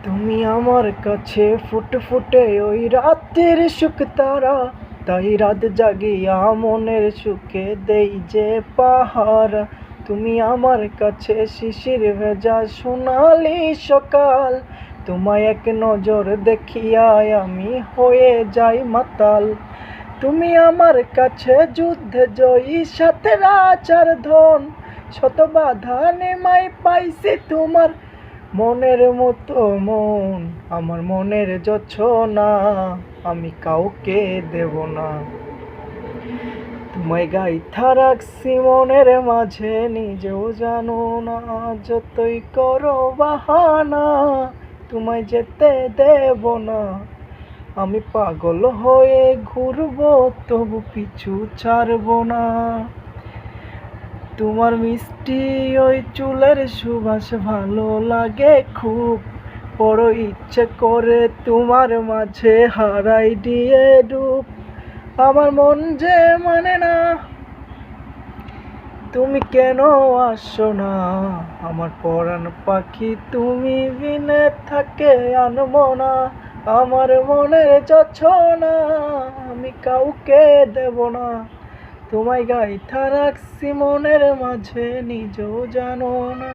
তুমি আমার কাছে ফুটে ফুটে ওই রাতের সুখ তারা, তাই রাত জাগিয়া মনের সুখে দেই যে পাহারা। তুমি আমার কাছে শিশির ভেজা সোনালি সকাল, তোমায় এক নজর দেখিয়াই আমি হয়ে যাই মাতাল। তুমি আমার কাছে যুদ্ধে জয়ী সাথে রাজার ধন, শত বাধা নেমাই পাইছি তোমার মনের মতো মন। আমার মনের জোছনা আমি কাউকে দেব না, তোমায় গাইথা রাখছি মনের মাঝে নিজেও জানো না। যতই করো বাহানা তোমায় যেতে দেব না, আমি পাগল হয়ে ঘুরবো তবু পিছু ছাড়বো না। তোমার মিষ্টি ওই চুলের সুবাস ভালো লাগে খুব, বড় ইচ্ছে করে তোমার মাঝে হারাই দিয়ে ডুব। আমার মন যে মানে না তুমি কেন আসো না, আমার পরাণ পাখি তুমি বিনে থাকে আনবো না। আমার মনের জোছনা আমি কাউকে দেব না, তোমায় গাইথা রাখছি মনের মাঝে নিজেও জানো না।